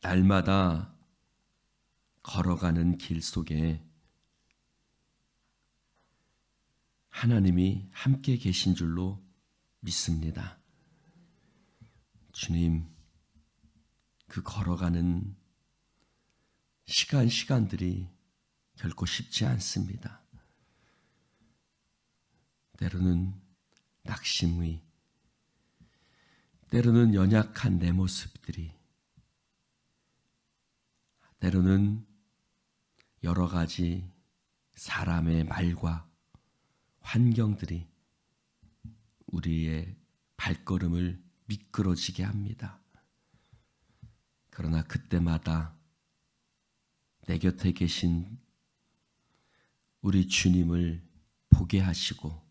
날마다 걸어가는 길 속에 하나님이 함께 계신 줄로 믿습니다. 주님, 그 걸어가는 시간들이 결코 쉽지 않습니다. 때로는 낙심의, 때로는 연약한 내 모습들이, 때로는 여러 가지 사람의 말과 환경들이 우리의 발걸음을 미끄러지게 합니다. 그러나 그때마다 내 곁에 계신 우리 주님을 보게 하시고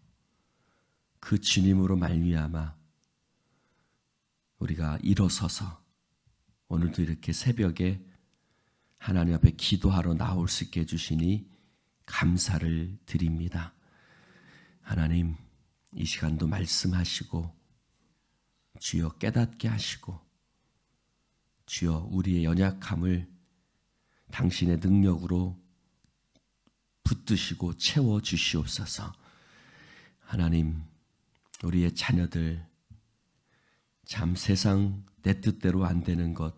그 주님으로 말미암아 우리가 일어서서 오늘도 이렇게 새벽에 하나님 앞에 기도하러 나올 수 있게 해주시니 감사를 드립니다. 하나님, 이 시간도 말씀하시고 주여 깨닫게 하시고 주여 우리의 연약함을 당신의 능력으로 붙드시고 채워주시옵소서. 하나님, 우리의 자녀들 참 세상 내 뜻대로 안 되는 것,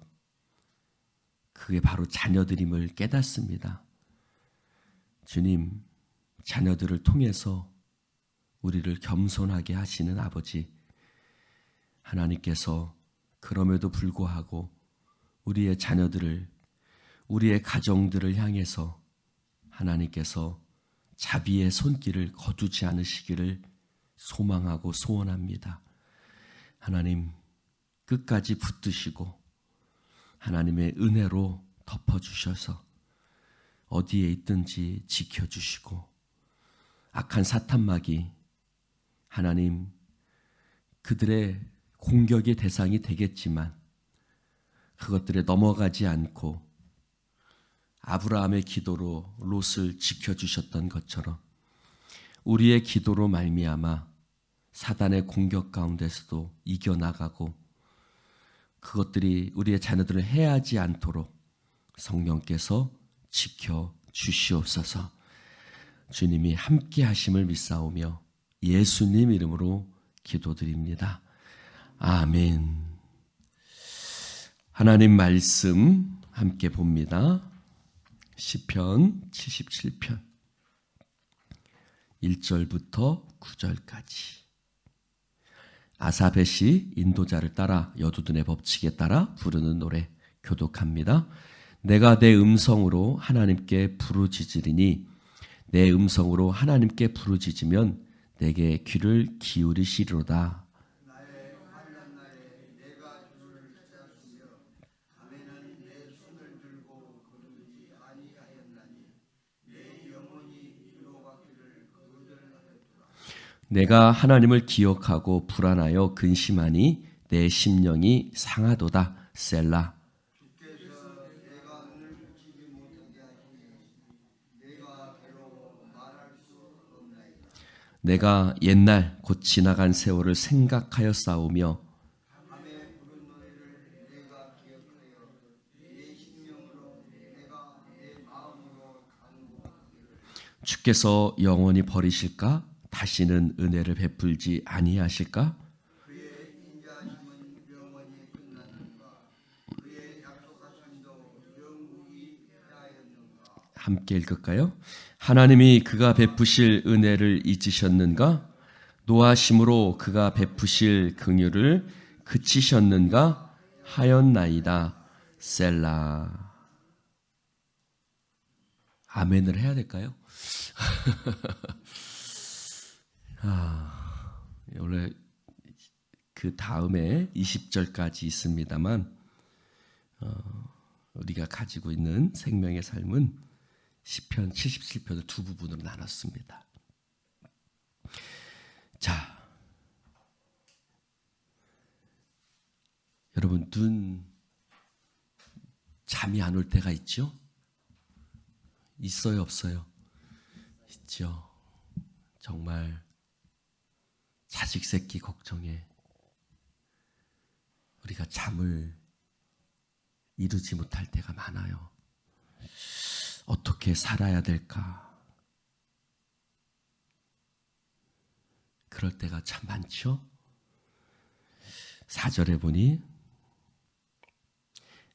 그게 바로 자녀들임을 깨닫습니다. 주님, 자녀들을 통해서 우리를 겸손하게 하시는 아버지, 하나님께서 그럼에도 불구하고 우리의 자녀들을, 우리의 가정들을 향해서 하나님께서 자비의 손길을 거두지 않으시기를 소망하고 소원합니다. 하나님, 끝까지 붙드시고 하나님의 은혜로 덮어주셔서 어디에 있든지 지켜주시고 악한 사탄마귀, 하나님, 그들의 공격의 대상이 되겠지만 그것들에 넘어가지 않고 아브라함의 기도로 롯을 지켜주셨던 것처럼 우리의 기도로 말미암아 사단의 공격 가운데서도 이겨나가고 그것들이 우리의 자녀들을 해하지 않도록 성령께서 지켜주시옵소서. 주님이 함께 하심을 믿사오며 예수님 이름으로 기도드립니다. 아멘. 하나님 말씀 함께 봅니다. 시편 77편 1절부터 9절까지. 아사벳이 인도자를 따라 여두둔의 법칙에 따라 부르는 노래 교독합니다. 내가 내 음성으로 하나님께 부르짖으리니 내 음성으로 하나님께 부르짖으면 내게 귀를 기울이시리로다. 내가 하나님을 기억하고 불안하여 근심하니 내 심령이 상하도다. 셀라. 내가 옛날 곧 지나간 세월을 생각하여 싸우며 주께서 영원히 버리실까? 다시는 은혜를 베풀지 아니하실까? 함께 읽을까요? 하나님이 그가 베푸실 은혜를 잊으셨는가? 노하심으로 그가 베푸실 긍휼을 그치셨는가? 하였나이다. 셀라. 아멘을 해야 될까요? 원래 그 다음에 20절까지 있습니다만 우리가 가지고 있는 생명의 삶은 시편 77편을 두 부분으로 나눴습니다. 자, 여러분 눈 잠이 안 올 때가 있죠? 있어요, 없어요? 있죠. 정말 자식 새끼 걱정에 우리가 잠을 이루지 못할 때가 많아요. 어떻게 살아야 될까? 그럴 때가 참 많죠. 4절에 보니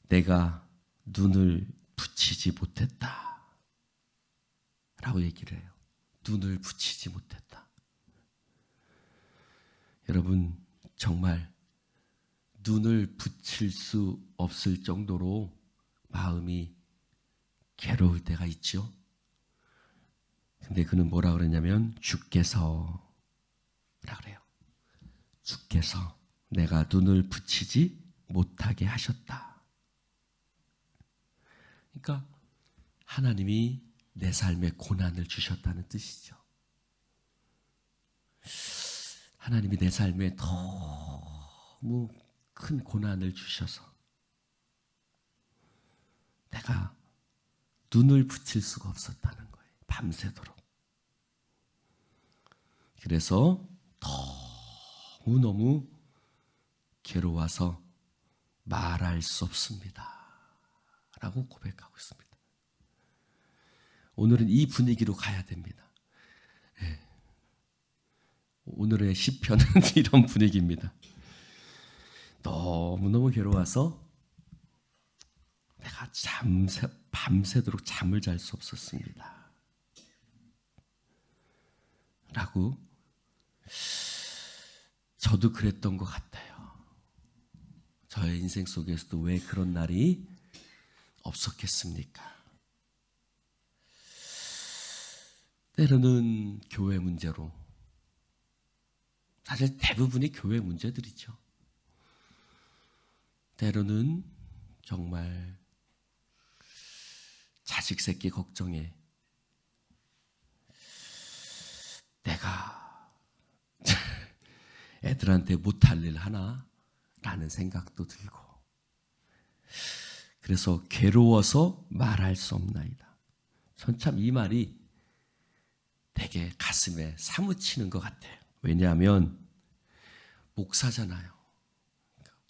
내가 눈을 붙이지 못했다 라고 얘기를 해요. 눈을 붙이지 못했다. 여러분, 정말 눈을 붙일 수 없을 정도로 마음이 괴로울 때가 있죠. 근데 그는 뭐라 그랬냐면 주께서 라 그래요. 주께서 내가 눈을 붙이지 못하게 하셨다. 그러니까 하나님이 내 삶에 고난을 주셨다는 뜻이죠. 하나님이 내 삶에 너무 큰 고난을 주셔서 내가 눈을 붙일 수가 없었다는 거예요. 밤새도록. 그래서 너무너무 괴로워서 말할 수 없습니다 라고 고백하고 있습니다. 오늘은 이 분위기로 가야 됩니다. 네. 오늘의 시편은 이런 분위기입니다. 너무너무 괴로워서 내가 밤새도록 잠을 잘 수 없었습니다 라고. 저도 그랬던 것 같아요. 저의 인생 속에서도 왜 그런 날이 없었겠습니까? 때로는 교회 문제로, 사실 대부분이 교회 문제들이죠. 때로는 정말 자식 새끼 걱정에 내가 애들한테 못할 일 하나? 라는 생각도 들고, 그래서 괴로워서 말할 수 없나이다. 전 참 이 말이 되게 가슴에 사무치는 것 같아요. 왜냐하면 목사잖아요.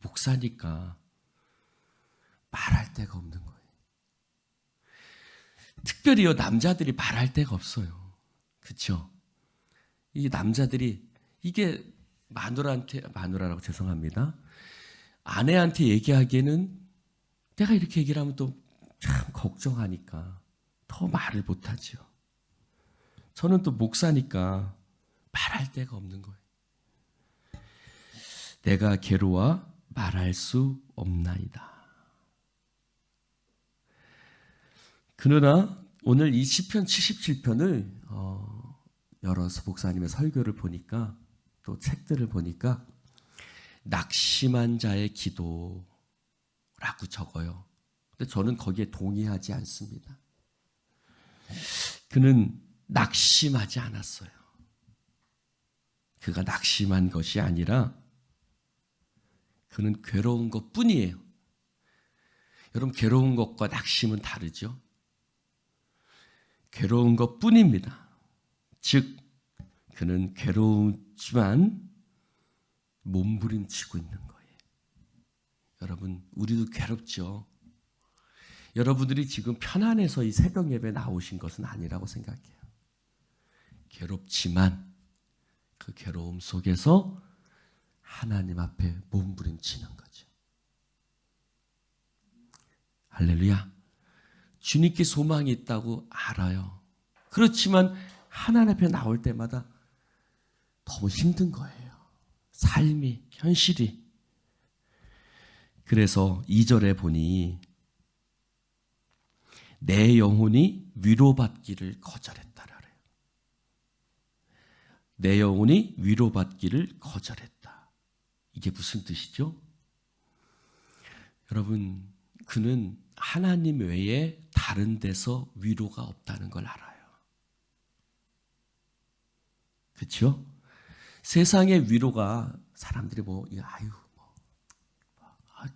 목사니까 말할 데가 없는 거예요. 특별히요, 남자들이 말할 데가 없어요. 그렇죠? 이 남자들이, 이게 마누라라고 죄송합니다. 아내한테 얘기하기에는 내가 이렇게 얘기를 하면 또 참 걱정하니까 더 말을 못하죠. 저는 또 목사니까 말할 데가 없는 거예요. 내가 괴로워 말할 수 없나이다. 그러나 오늘 이 시편 77편을 여러 목사님의 설교를 보니까, 또 책들을 보니까 낙심한 자의 기도라고 적어요. 근데 저는 거기에 동의하지 않습니다. 그는 낙심하지 않았어요. 그가 낙심한 것이 아니라 그는 괴로운 것뿐이에요. 여러분, 괴로운 것과 낙심은 다르죠? 괴로운 것뿐입니다. 즉, 그는 괴로우지만 몸부림치고 있는 거예요. 여러분, 우리도 괴롭죠. 여러분들이 지금 편안해서 이 새벽 예배 나오신 것은 아니라고 생각해요. 괴롭지만 그 괴로움 속에서 하나님 앞에 몸부림치는 거죠. 할렐루야. 주님께 소망이 있다고 알아요. 그렇지만 하나님 앞에 나올 때마다 너무 힘든 거예요. 삶이, 현실이. 그래서 2절에 보니 내 영혼이 위로받기를 거절했다라 그래요. 내 영혼이 위로받기를 거절했다. 이게 무슨 뜻이죠? 여러분, 그는 하나님 외에 다른 데서 위로가 없다는 걸 알아요. 그렇죠? 세상의 위로가 사람들이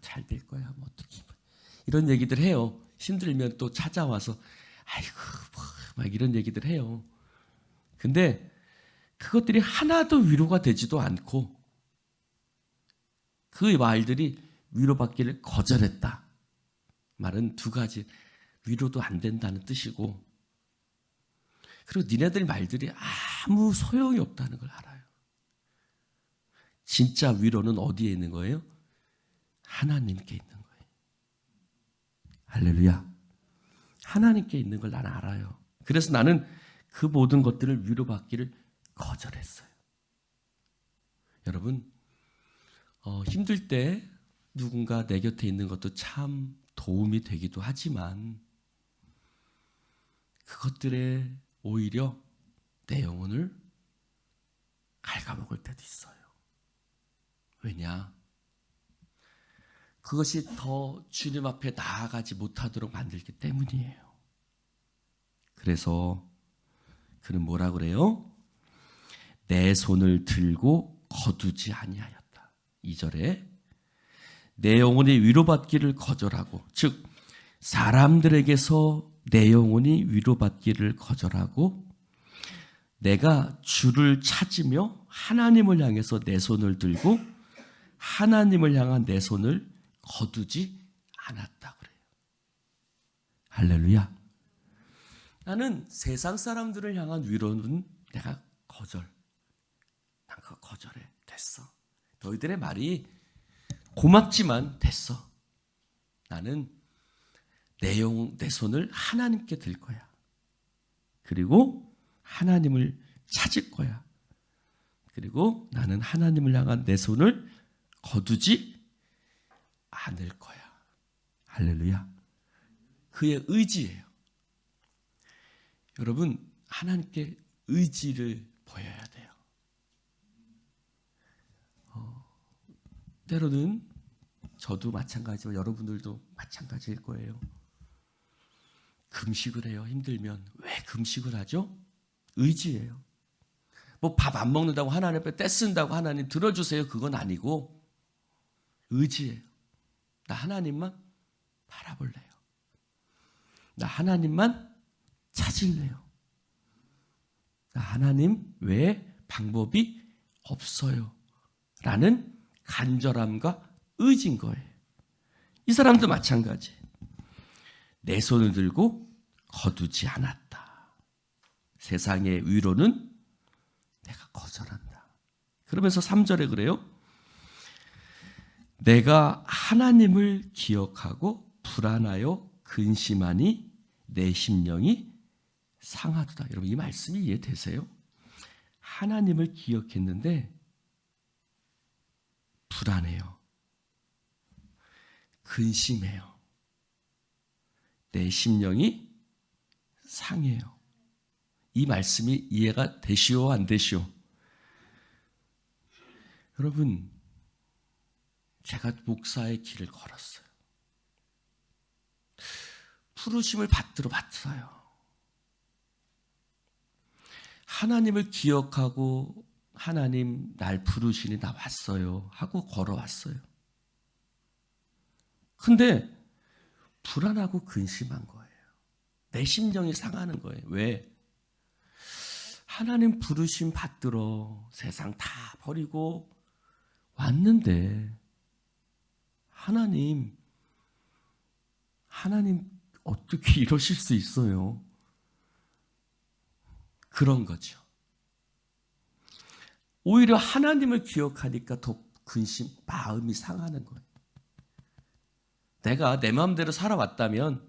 잘 될 거야, 어떻게 이런 얘기들 해요. 힘들면 또 찾아와서 막 이런 얘기들 해요. 근데 그것들이 하나도 위로가 되지도 않고 그 말들이 위로받기를 거절했다. 말은 두 가지, 위로도 안 된다는 뜻이고, 그리고 니네들 말들이 아무 소용이 없다는 걸 알아요. 진짜 위로는 어디에 있는 거예요? 하나님께 있는 거예요. 할렐루야. 하나님께 있는 걸 나는 알아요. 그래서 나는 그 모든 것들을 위로받기를 거절했어요. 여러분, 힘들 때 누군가 내 곁에 있는 것도 참 도움이 되기도 하지만 그것들에 오히려 내 영혼을 갉아먹을 때도 있어요. 왜냐? 그것이 더 주님 앞에 나아가지 못하도록 만들기 때문이에요. 그래서 그는 뭐라 그래요? 내 손을 들고 거두지 아니하였다. 2절에 내 영혼이 위로받기를 거절하고, 즉 사람들에게서 내 영혼이 위로받기를 거절하고 내가 주를 찾으며 하나님을 향해서 내 손을 들고 하나님을 향한 내 손을 거두지 않았다 그래요. 할렐루야. 나는 세상 사람들을 향한 위로는 내가 난 그거 거절해. 됐어. 너희들의 말이 고맙지만 됐어. 나는 내 손을 하나님께 들 거야. 그리고 하나님을 찾을 거야. 그리고 나는 하나님을 향한 내 손을 거두지 않을 거야. 할렐루야. 그의 의지예요. 여러분, 하나님께 의지를 보여야 돼요. 때로는 저도 마찬가지고 여러분들도 마찬가지일 거예요. 금식을 해요. 힘들면. 왜 금식을 하죠? 의지예요. 뭐 밥 안 먹는다고 하나님 앞에 떼쓴다고 하나님 들어주세요. 그건 아니고 의지예요. 나 하나님만 바라볼래요. 나 하나님만 찾을래요. 나 하나님 외에 방법이 없어요. 라는 간절함과 의지인 거예요. 이 사람도 마찬가지. 내 손을 들고 거두지 않았다. 세상의 위로는 내가 거절한다. 그러면서 3절에 그래요. 내가 하나님을 기억하고 불안하여 근심하니 내 심령이 상하도다. 여러분, 이 말씀이 이해되세요? 하나님을 기억했는데 불안해요. 근심해요. 내 심령이 상해요. 이 말씀이 이해가 되시오, 안 되시오? 여러분, 제가 목사의 길을 걸었어요. 부르심을 받들어 봤어요. 하나님을 기억하고 하나님 날 부르시니 나 왔어요 하고 걸어왔어요. 근데 불안하고 근심한 거예요. 내 심정이 상하는 거예요. 왜? 하나님 부르심 받들어 세상 다 버리고 왔는데 하나님 어떻게 이러실 수 있어요? 그런 거죠. 오히려 하나님을 기억하니까 더 마음이 상하는 거예요. 내가 내 마음대로 살아왔다면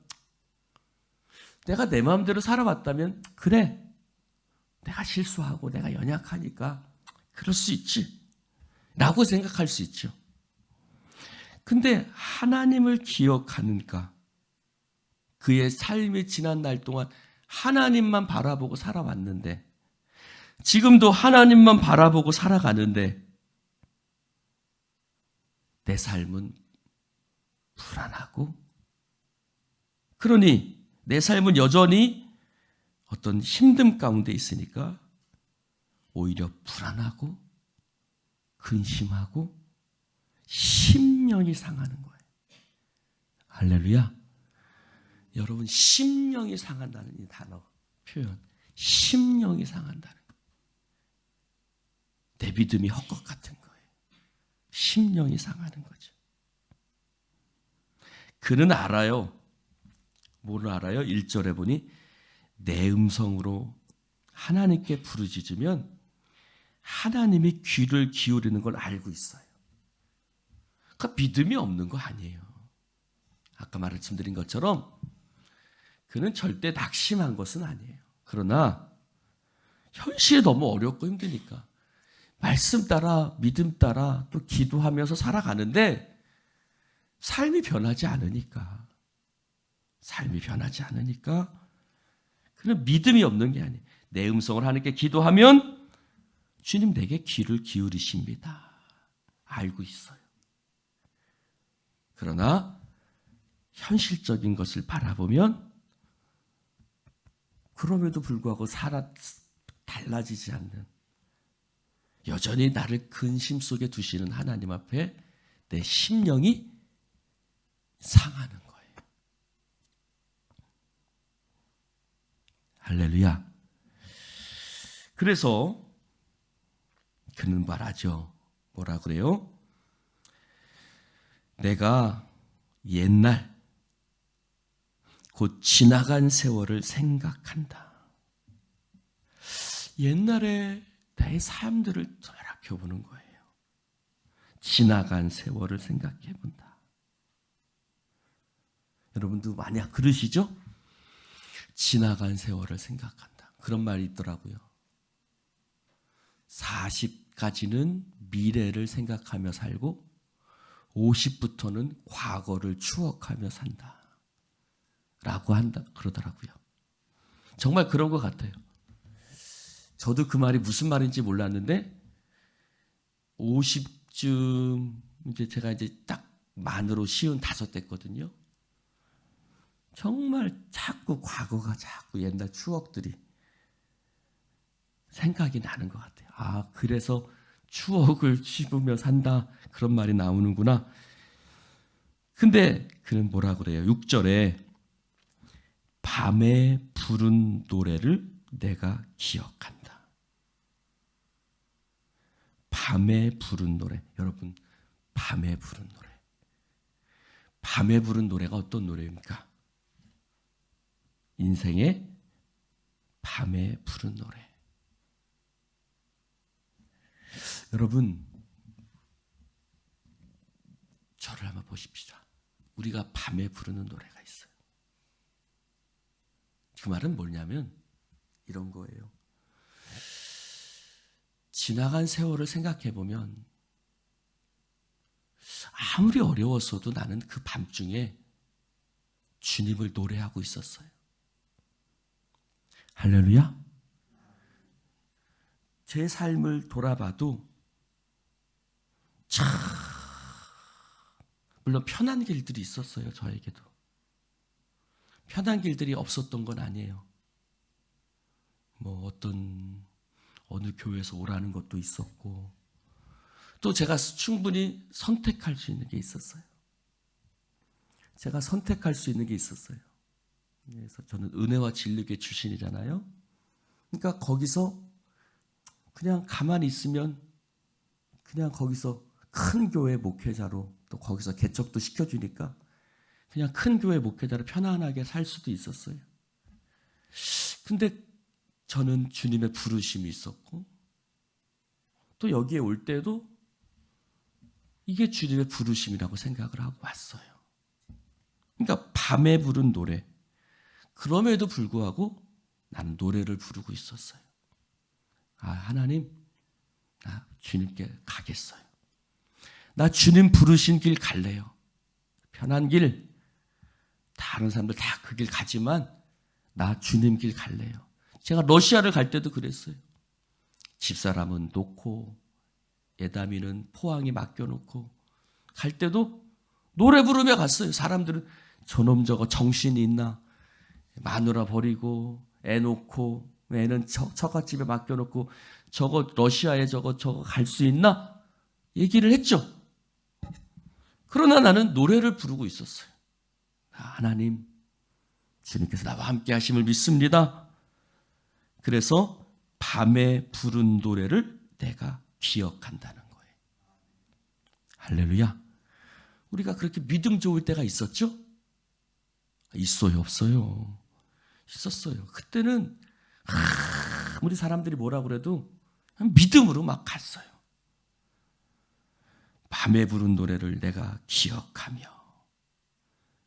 그래, 내가 실수하고 내가 연약하니까 그럴 수 있지 라고 생각할 수 있죠. 근데 하나님을 기억하는가, 그의 삶이 지난 날 동안 하나님만 바라보고 살아왔는데, 지금도 하나님만 바라보고 살아가는데 내 삶은 불안하고, 그러니 내 삶은 여전히 어떤 힘듦 가운데 있으니까 오히려 불안하고 근심하고 심령이 상하는 거예요. 할렐루야. 여러분, 심령이 상한다는 이 단어 표현, 심령이 상한다는 거예요. 내 믿음이 헛것 같은 거예요. 심령이 상하는 거죠. 그는 알아요. 뭐를 알아요? 1절에 보니 내 음성으로 하나님께 부르짖으면 하나님이 귀를 기울이는 걸 알고 있어요. 그러니까 믿음이 없는 거 아니에요. 아까 말씀드린 것처럼 그는 절대 낙심한 것은 아니에요. 그러나 현실이 너무 어렵고 힘드니까 말씀 따라 믿음 따라 또 기도하면서 살아가는데 삶이 변하지 않으니까 그는 믿음이 없는 게 아니에요. 내 음성을 하나님께 기도하면 주님 내게 귀를 기울이십니다. 알고 있어요. 그러나 현실적인 것을 바라보면 그럼에도 불구하고 달라지지 않는 여전히 나를 근심 속에 두시는 하나님 앞에 내 심령이 상하는 거예요. 할렐루야. 그래서 그는 말하죠. 뭐라 그래요? 내가 옛날 곧 지나간 세월을 생각한다. 옛날에 나의 삶들을 돌아보는 거예요. 지나간 세월을 생각해 본다. 여러분도 만약 그러시죠? 지나간 세월을 생각한다. 그런 말이 있더라고요. 40까지는 미래를 생각하며 살고 50부터는 과거를 추억하며 산다. 라고 한다. 그러더라고요. 정말 그런 것 같아요. 저도 그 말이 무슨 말인지 몰랐는데 50쯤 제가 딱 만으로 55 됐거든요. 정말 자꾸 옛날 추억들이 생각이 나는 것 같아요. 아, 그래서 추억을 씹으며 산다. 그런 말이 나오는구나. 근데 그는 뭐라 그래요? 6절에 밤에 부른 노래를 내가 기억한다. 밤에 부른 노래. 여러분, 밤에 부른 노래. 밤에 부른 노래가 어떤 노래입니까? 인생의 밤에 부른 노래. 여러분, 저를 한번 보십시다. 우리가 밤에 부르는 노래가 있어요. 그 말은 뭐냐면 이런 거예요. 지나간 세월을 생각해 보면 아무리 어려웠어도 나는 그 밤중에 주님을 노래하고 있었어요. 할렐루야. 제 삶을 돌아봐도 참 물론 편한 길들이 있었어요. 저에게도 편한 길들이 없었던 건 아니에요. 어느 교회에서 오라는 것도 있었고 또 제가 충분히 선택할 수 있는 게 있었어요. 그래서 저는 은혜와 진리교회 출신이잖아요. 그러니까 거기서 그냥 가만히 있으면 그냥 거기서 큰 교회 목회자로 또 거기서 개척도 시켜주니까 그냥 큰 교회 목회자로 편안하게 살 수도 있었어요. 근데 저는 주님의 부르심이 있었고 또 여기에 올 때도 이게 주님의 부르심이라고 생각을 하고 왔어요. 그러니까 밤에 부른 노래. 그럼에도 불구하고 나는 노래를 부르고 있었어요. 아, 하나님, 나 주님께 가겠어요. 나 주님 부르신 길 갈래요. 편한 길, 다른 사람들 다 그 길 가지만 나 주님 길 갈래요. 제가 러시아를 갈 때도 그랬어요. 집사람은 놓고 예담이는 포항에 맡겨놓고 갈 때도 노래 부르며 갔어요. 사람들은 저놈 저거 정신이 있나? 마누라 버리고 애 놓고 애는 처갓집에 맡겨놓고 저거 러시아에 저거 갈 수 있나? 얘기를 했죠. 그러나 나는 노래를 부르고 있었어요. 하나님, 주님께서 나와 함께 하심을 믿습니다. 그래서 밤에 부른 노래를 내가 기억한다는 거예요. 할렐루야. 우리가 그렇게 믿음 좋을 때가 있었죠? 있어요, 없어요? 있었어요. 그때는 아무리 사람들이 뭐라 그래도 믿음으로 막 갔어요. 밤에 부른 노래를 내가 기억하며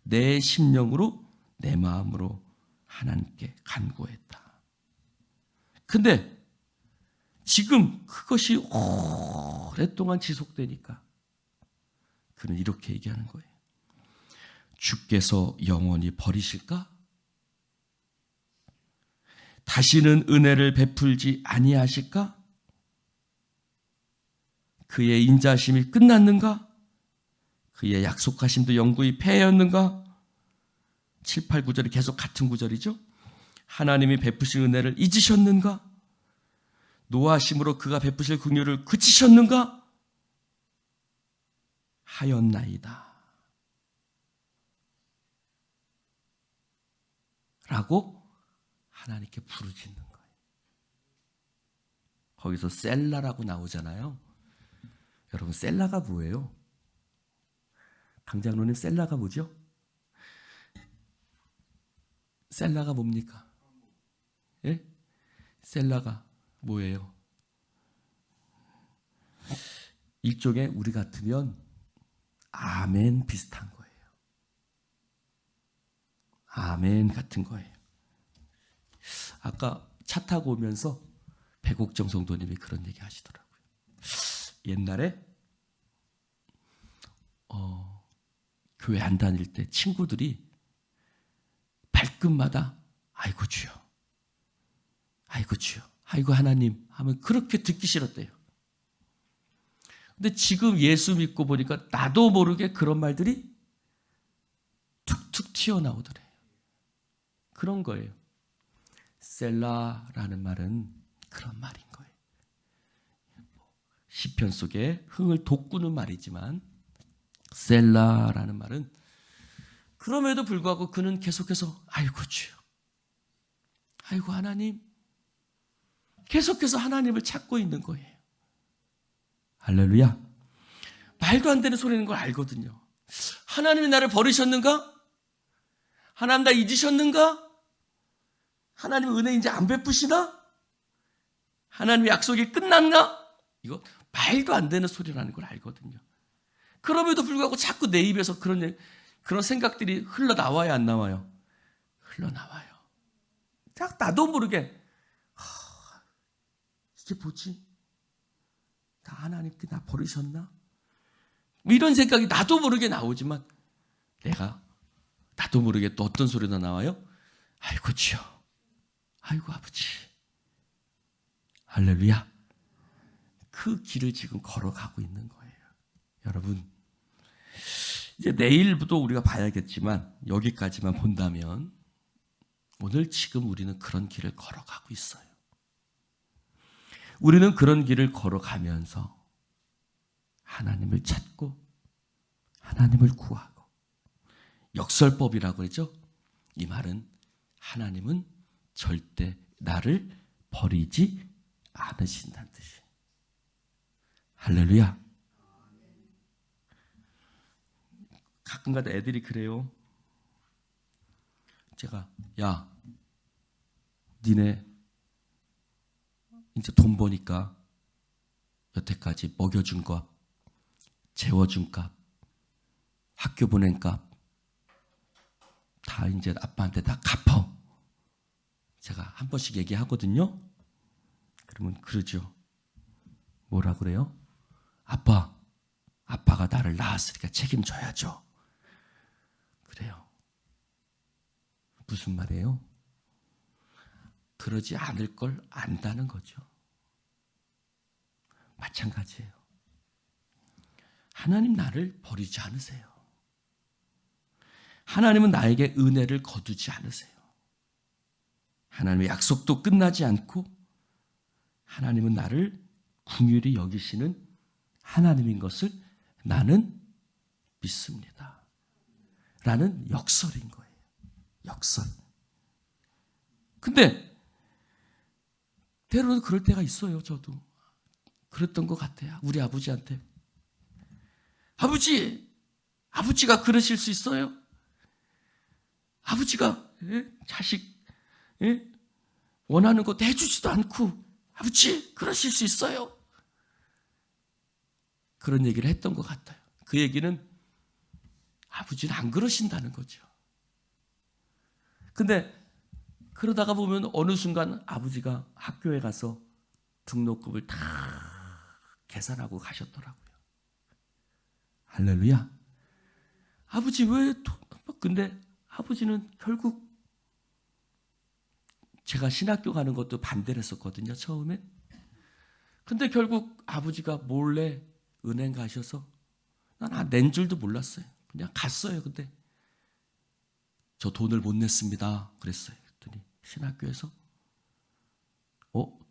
내 심령으로 내 마음으로 하나님께 간구했다. 근데 지금 그것이 오랫동안 지속되니까 그는 이렇게 얘기하는 거예요. 주께서 영원히 버리실까? 다시는 은혜를 베풀지 아니하실까? 그의 인자하심이 끝났는가? 그의 약속하심도 영구히 폐하였는가? 7, 8, 9절이 계속 같은 구절이죠. 하나님이 베푸신 은혜를 잊으셨는가? 노하심으로 그가 베푸실 긍휼을 그치셨는가? 하였나이다. 라고 하나님께 부르짖는 거예요. 거기서 셀라라고 나오잖아요. 여러분, 셀라가 뭐예요? 강장로님, 셀라가 뭐죠? 셀라가 뭡니까? 예? 셀라가 뭐예요? 일종의 우리 같으면 아멘 비슷한 거예요. 아멘 같은 거예요. 아까 차 타고 오면서 백옥정 성도님이 그런 얘기 하시더라고요. 옛날에 교회 안 다닐 때 친구들이 발끝마다 아이고 주여, 아이고 주여, 아이고 하나님 하면 그렇게 듣기 싫었대요. 근데 지금 예수 믿고 보니까 나도 모르게 그런 말들이 툭툭 튀어나오더래요. 그런 거예요. 셀라라는 말은 그런 말인 거예요. 시편 속에 흥을 돋구는 말이지만 셀라라는 말은 그럼에도 불구하고 그는 계속해서 아이고 주여, 아이고 하나님, 계속해서 하나님을 찾고 있는 거예요. 할렐루야. 말도 안 되는 소리는 걸 알거든요. 하나님이 나를 버리셨는가? 하나님 나 잊으셨는가? 하나님 은혜 이제 안 베푸시나? 하나님의 약속이 끝났나? 이거 말도 안 되는 소리라는 걸 알거든요. 그럼에도 불구하고 자꾸 내 입에서 그런 생각들이 흘러나와요, 안 나와요? 흘러나와요. 딱 나도 모르게 이게 뭐지? 다 하나님께 나 버리셨나? 이런 생각이 나도 모르게 나오지만 내가 나도 모르게 또 어떤 소리가 나와요? 아이고 주여, 아이고 아버지. 할렐루야. 그 길을 지금 걸어가고 있는 거예요. 여러분, 이제 내일부터 우리가 봐야겠지만 여기까지만 본다면 오늘 지금 우리는 그런 길을 걸어가고 있어요. 우리는 그런 길을 걸어가면서 하나님을 찾고 하나님을 구하고, 역설법이라고 그러죠. 이 말은 하나님은 절대 나를 버리지 않으신다는 뜻이에요. 할렐루야. 가끔가다 애들이 그래요. 제가 야, 니네 이제 돈 버니까 여태까지 먹여준 값, 재워준 값, 학교 보낸 값 다 이제 아빠한테 다 갚어. 제가 한 번씩 얘기하거든요. 그러면 그러죠. 뭐라 그래요? 아빠가 나를 낳았으니까 책임져야죠. 그래요. 무슨 말이에요? 그러지 않을 걸 안다는 거죠. 마찬가지예요. 하나님 나를 버리지 않으세요. 하나님은 나에게 은혜를 거두지 않으세요. 하나님의 약속도 끝나지 않고 하나님은 나를 긍휼히 여기시는 하나님인 것을 나는 믿습니다. 라는 역설인 거예요. 역설. 근데 때로는 그럴 때가 있어요. 저도 그랬던 것 같아요. 우리 아버지한테. 아버지가 그러실 수 있어요? 아버지가 자식 원하는 거 내주지도 않고 아버지 그러실 수 있어요. 그런 얘기를 했던 것 같아요. 그 얘기는 아버지는 안 그러신다는 거죠. 근데 그러다가 보면 어느 순간 아버지가 학교에 가서 등록금을 다 계산하고 가셨더라고요. 할렐루야. 아버지 왜 근데 아버지는 결국 제가 신학교 가는 것도 반대를 했었거든요, 처음에. 근데 결국 아버지가 몰래 은행 가셔서 난 낸 줄도 몰랐어요. 그냥 갔어요. 근데 저 돈을 못 냈습니다. 그랬어요. 그랬더니 신학교에서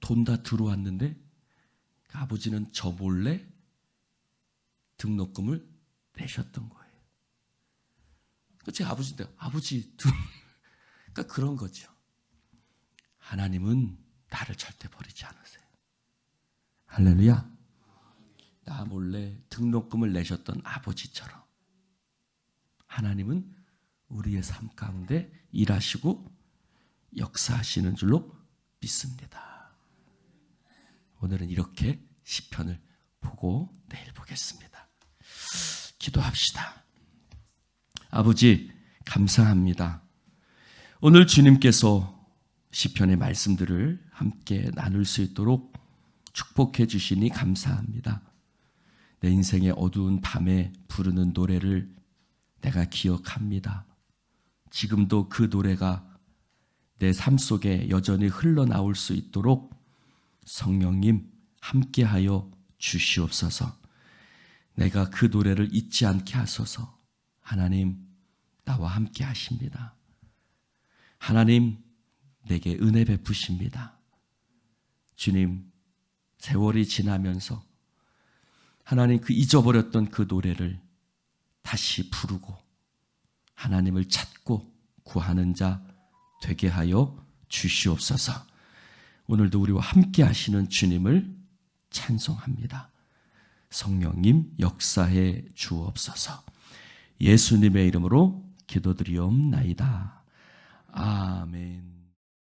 돈 다 들어왔는데 아버지는 저 몰래 등록금을 내셨던 거예요. 제 아버지인데 아버지 그러니까 그런 거죠. 하나님은 나를 절대 버리지 않으세요. 할렐루야. 나 몰래 등록금을 내셨던 아버지처럼 하나님은 우리의 삶 가운데 일하시고 역사하시는 줄로 믿습니다. 오늘은 이렇게 시편을 보고 내일 보겠습니다. 기도합시다. 아버지 감사합니다. 오늘 주님께서 시편의 말씀들을 함께 나눌 수 있도록 축복해 주시니 감사합니다. 내 인생의 어두운 밤에 부르는 노래를 내가 기억합니다. 지금도 그 노래가 내 삶 속에 여전히 흘러나올 수 있도록 성령님 함께하여 주시옵소서. 내가 그 노래를 잊지 않게 하소서. 하나님 나와 함께 하십니다. 하나님 내게 은혜 베푸십니다. 주님 세월이 지나면서 하나님 그 잊어버렸던 그 노래를 다시 부르고 하나님을 찾고 구하는 자 되게 하여 주시옵소서. 오늘도 우리와 함께 하시는 주님을 찬송합니다. 성령님 역사해 주옵소서. 예수님의 이름으로 기도드리옵나이다. 아멘.